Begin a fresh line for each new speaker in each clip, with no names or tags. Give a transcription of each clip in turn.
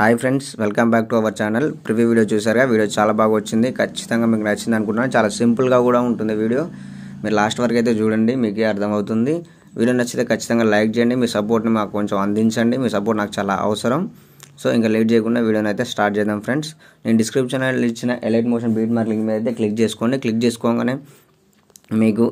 Hi friends, welcome back to our channel. Preview video చూసారుగా. Video చాలా బాగా వచ్చింది. ఖచ్చితంగా మీకు నచ్చింది అనుకుంటున్నాను. చాలా సింపుల్గా కూడా ఉంటుంది వీడియో. మీరు లాస్ట్ వరకు అయితే చూడండి, మీకే అర్థమవుతుంది. వీడియో నచ్చితే ఖచ్చితంగా లైక్ చేయండి. మీ సపోర్ట్ని మాకు కొంచెం అందించండి. మీ సపోర్ట్ నాకు చాలా అవసరం. సో ఇంకా లేట్ చేయకుండా వీడియోని అయితే స్టార్ట్ చేద్దాం ఫ్రెండ్స్. నేను డిస్క్రిప్షన్లో ఇచ్చిన elite motion beat mark link మీద అయితే క్లిక్ చేసుకోండి. క్లిక్ చేసుకోగానే మీకు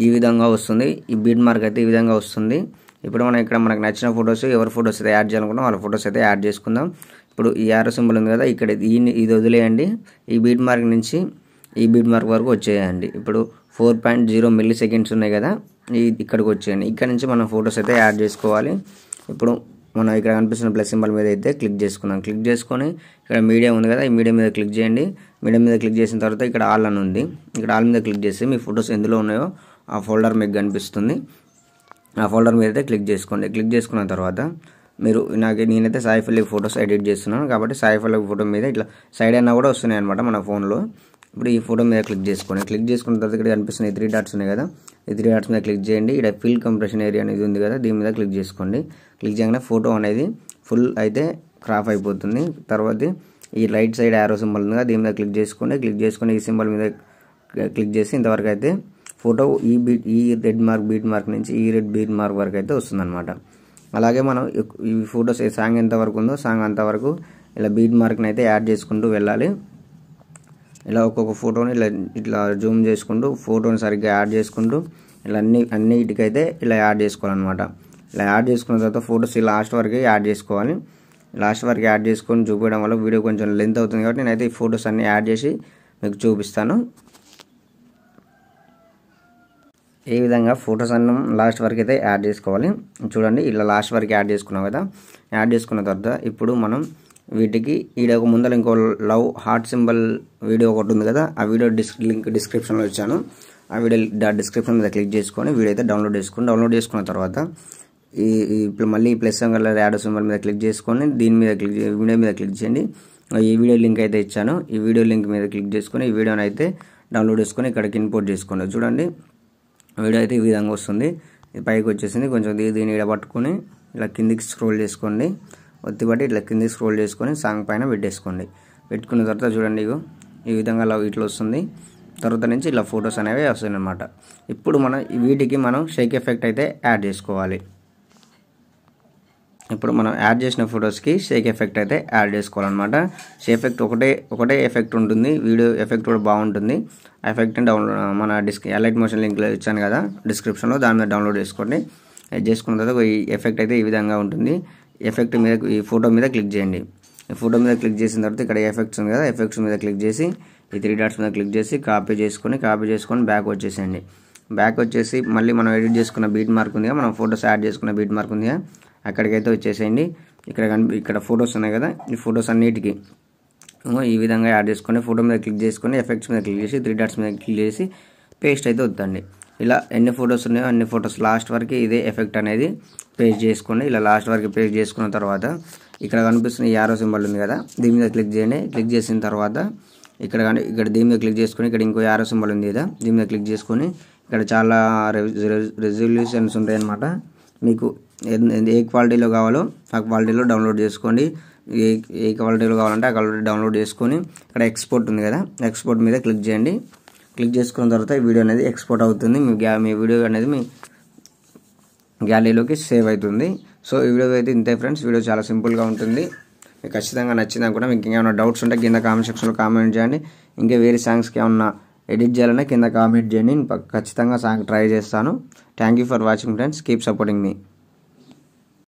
ఈ విధంగా వస్తుంది. ఈ బీట్ మార్క్ అయితే ఈ విధంగా వస్తుంది. ఇప్పుడు మనం ఇక్కడ మనకు నచ్చిన ఫొటోస్, ఎవరి ఫొటోస్ అయితే యాడ్ చేయాలనుకున్నాం వాళ్ళ ఫొటోస్ అయితే యాడ్ చేసుకుందాం. ఇప్పుడు ఈ యారో సింబల్ ఉంది కదా, ఇక్కడ ఇది వదిలేయండి. ఈ బీట్ మార్క్ నుంచి ఈ బీట్ మార్క్ వరకు వచ్చేయండి. ఇప్పుడు 4.0 మిల్లీ సెకండ్స్ ఉన్నాయి కదా, ఇక్కడికి వచ్చేయండి. ఇక్కడ నుంచి మనం ఫొటోస్ అయితే యాడ్ చేసుకోవాలి. ఇప్పుడు మనం ఇక్కడ కనిపిస్తున్న ప్లస్ సింబల్ మీద అయితే క్లిక్ చేసుకుందాం. క్లిక్ చేసుకొని ఇక్కడ మీడియా ఉంది కదా, ఈ మీడియా మీద క్లిక్ చేయండి. మీడియా మీద క్లిక్ చేసిన తర్వాత ఇక్కడ ఆల్ అని ఉంది. ఇక్కడ ఆల్ మీద క్లిక్ చేసి మీ ఫొటోస్ ఎందులో ఉన్నాయో ఆ ఫోల్డర్ మీకు కనిపిస్తుంది. ఆ ఫోల్డర్ మీద అయితే క్లిక్ చేసుకోండి. క్లిక్ చేసుకున్న తర్వాత మీరు నేనైతే సాయి పల్లవి ఫొటోస్ ఎడిట్ చేస్తున్నాను కాబట్టి సాయి పల్లవి ఫోటో మీద ఇట్లా సైడ్ అయినా కూడా వస్తున్నాయి అనమాట మన ఫోన్లో. ఇప్పుడు ఈ ఫోటో మీద క్లిక్ చేసుకోండి. క్లిక్ చేసుకున్న తర్వాత ఇక్కడ కనిపిస్తున్నాయి 3 డాట్స్ ఉన్నాయి కదా, ఈ 3 డాట్స్ మీద క్లిక్ చేయండి. ఇక్కడ ఫిల్ కంప్రెషన్ ఏరియా అనేది ఉంది కదా, దీని మీద క్లిక్ చేసుకోండి. క్లిక్ చేయగానే ఫోటో అనేది ఫుల్ అయితే క్రాప్ అయిపోతుంది. తర్వాత ఈ రైట్ సైడ్ యారో సింబల్ ఉంది కదా, దీని మీద క్లిక్ చేసుకోండి. క్లిక్ చేసుకొని ఈ సింబల్ మీద క్లిక్ చేసి ఇంతవరకు అయితే ఫోటో ఈ రెడ్ మార్క్ బీట్ మార్క్ నుంచి ఈ రెడ్ బీట్ మార్క్ వరకు అయితే వస్తుందన్నమాట. అలాగే మనం ఈ ఫొటోస్ సాంగ్ ఎంతవరకు ఉందో సాంగ్ అంతవరకు ఇలా బీట్ మార్క్ని అయితే యాడ్ చేసుకుంటూ వెళ్ళాలి. ఇలా ఒక్కొక్క ఫోటోని ఇట్లా జూమ్ చేసుకుంటూ ఫోటోని సరిగ్గా యాడ్ చేసుకుంటూ ఇలా అన్నిటికైతే ఇలా యాడ్ చేసుకోవాలన్నమాట. ఇలా యాడ్ చేసుకున్న తర్వాత ఫొటోస్ లాస్ట్ వరకు యాడ్ చేసుకోవాలి. లాస్ట్ వరకు యాడ్ చేసుకొని చూపించడం వల్ల వీడియో కొంచెం లెంత్ అవుతుంది కాబట్టి నేనైతే ఈ ఫొటోస్ అన్నీ యాడ్ చేసి మీకు చూపిస్తాను. ఈ విధంగా ఫొటోస్ అన్నీ లాస్ట్ వరకు అయితే యాడ్ చేసుకోవాలి. చూడండి, ఇలా లాస్ట్ వరకు యాడ్ చేసుకున్నాం కదా. యాడ్ చేసుకున్న తర్వాత ఇప్పుడు మనం వీటికి ఒక ముందర ఇంకో లవ్ హార్ట్ సింబల్ వీడియో ఒకటి ఉంది కదా, ఆ వీడియో లింక్ డిస్క్రిప్షన్లో ఇచ్చాను. ఆ వీడియో డిస్క్రిప్షన్ మీద క్లిక్ చేసుకొని వీడియో అయితే డౌన్లోడ్ చేసుకున్న తర్వాత ఇప్పుడు మళ్ళీ ప్లస్ సింబల్ యాడ్ సింబల్ మీద క్లిక్ చేసుకొని వీడియో మీద క్లిక్ చేయండి. ఈ వీడియో లింక్ అయితే ఇచ్చాను. ఈ వీడియో లింక్ మీద క్లిక్ చేసుకొని ఈ వీడియోని అయితే డౌన్లోడ్ చేసుకొని ఇక్కడికి ఇంపోర్ట్ చేసుకోండి. చూడండి, వీడియో అయితే ఈ విధంగా వస్తుంది. ఇది పైకి వచ్చేసింది. కొంచెం దీన్ని ఇక్కడ పట్టుకొని ఇలా కిందికి స్క్రోల్ చేసుకోండి. ఒత్తిపట్టి ఇట్లా కిందికి స్క్రోల్ చేసుకొని సాంగ్ పైన పెట్టేసుకోండి. పెట్టుకున్న తర్వాత చూడండి, ఈ విధంగా ఇట్లా వస్తుంది. తర్వాత నుంచి ఇలా ఫొటోస్ అనేవి వస్తాయి అన్నమాట. ఇప్పుడు వీటికి మనం షేక్ ఎఫెక్ట్ అయితే యాడ్ చేసుకోవాలి. ఇప్పుడు మనం యాడ్ చేసిన ఫొటోస్కి షేక్ ఎఫెక్ట్ అయితే యాడ్ చేసుకోవాలన్నమాట. షేక్ ఎఫెక్ట్ ఒకటే ఎఫెక్ట్ ఉంటుంది. వీడియో ఎఫెక్ట్ కూడా బాగుంటుంది. ఆ ఎఫెక్ట్ని మన ఎలైట్ మోషన్ లింక్లో ఇచ్చాను కదా డిస్క్రిప్షన్లో, దాని మీద డౌన్లోడ్ చేసుకోండి. చేసుకున్న తర్వాత ఈ ఎఫెక్ట్ అయితే ఈ విధంగా ఉంటుంది. ఎఫెక్ట్ మీద ఈ ఫోటో మీద క్లిక్ చేయండి. ఈ ఫోటో మీద క్లిక్ చేసిన తర్వాత ఇక్కడ ఎఫెక్ట్స్ ఉంది కదా, ఎఫెక్ట్స్ మీద క్లిక్ చేసి ఈ 3 డాట్స్ మీద క్లిక్ చేసి కాపీ చేసుకొని బ్యాక్ వచ్చేసేయండి. బ్యాక్ వచ్చేసి మళ్ళీ మనం ఎడిట్ చేసుకున్న బీట్ మార్క్ ఉంది కదా, మనం ఫొటోస్ యాడ్ చేసుకున్న బీట్ మార్క్ ఉంది కదా, అక్కడికైతే వచ్చేసేయండి. ఇక్కడ ఫొటోస్ ఉన్నాయి కదా, ఈ ఫొటోస్ అన్నిటికీ ఈ విధంగా యాడ్ చేసుకొని ఫోటో మీద క్లిక్ చేసుకొని ఎఫెక్ట్స్ మీద క్లిక్ చేసి 3 డాట్స్ మీద క్లిక్ చేసి పేస్ట్ అయితే వద్దండి. ఇలా ఎన్ని ఫొటోస్ ఉన్నాయో అన్ని ఫొటోస్ లాస్ట్ వరకు ఇదే ఎఫెక్ట్ అనేది పేస్ట్ చేసుకోండి. ఇలా లాస్ట్ వరకు పేస్ట్ చేసుకున్న తర్వాత ఇక్కడ కనిపిస్తున్న యారో సింబల్ ఉంది కదా, దీని మీద క్లిక్ చేయండి. క్లిక్ చేసిన తర్వాత ఇక్కడ దీని మీద క్లిక్ చేసుకొని ఇక్కడ ఇంకో యారో సింబల్ ఉంది కదా, దీని మీద క్లిక్ చేసుకొని ఇక్కడ చాలా రెజల్యూషన్స్ ఉంటాయి అన్నమాట. మీకు ఏ క్వాలిటీలో కావాలో ఆ క్వాలిటీలో డౌన్లోడ్ చేసుకోండి. ఏ క్వాలిటీలో కావాలంటే ఆ క్వాలిటీ డౌన్లోడ్ చేసుకొని ఇక్కడ ఎక్స్పోర్ట్ ఉంది కదా, ఎక్స్పోర్ట్ మీద క్లిక్ చేయండి. క్లిక్ చేసుకున్న తర్వాత ఈ వీడియో అనేది ఎక్స్పోర్ట్ అవుతుంది. మీ వీడియో అనేది మీ గ్యాలరీలోకి సేవ్ అవుతుంది. సో ఈ వీడియో అయితే ఇంతే ఫ్రెండ్స్. వీడియో చాలా సింపుల్గా ఉంటుంది. మీకు ఖచ్చితంగా నచ్చిందని కూడా. మీకు ఇంకేమైనా డౌట్స్ ఉంటే కింద కామెంట్ సెక్షన్లో కామెంట్ చేయండి. ఇంకా వేరే సాంగ్స్కి ఏమన్నా ఎడిట్ చేయాలన్నా కింద కామెంట్ చేయండి. నేను ఖచ్చితంగా సాంగ్ ట్రై చేస్తాను. Thank you for watching friends. Keep supporting me.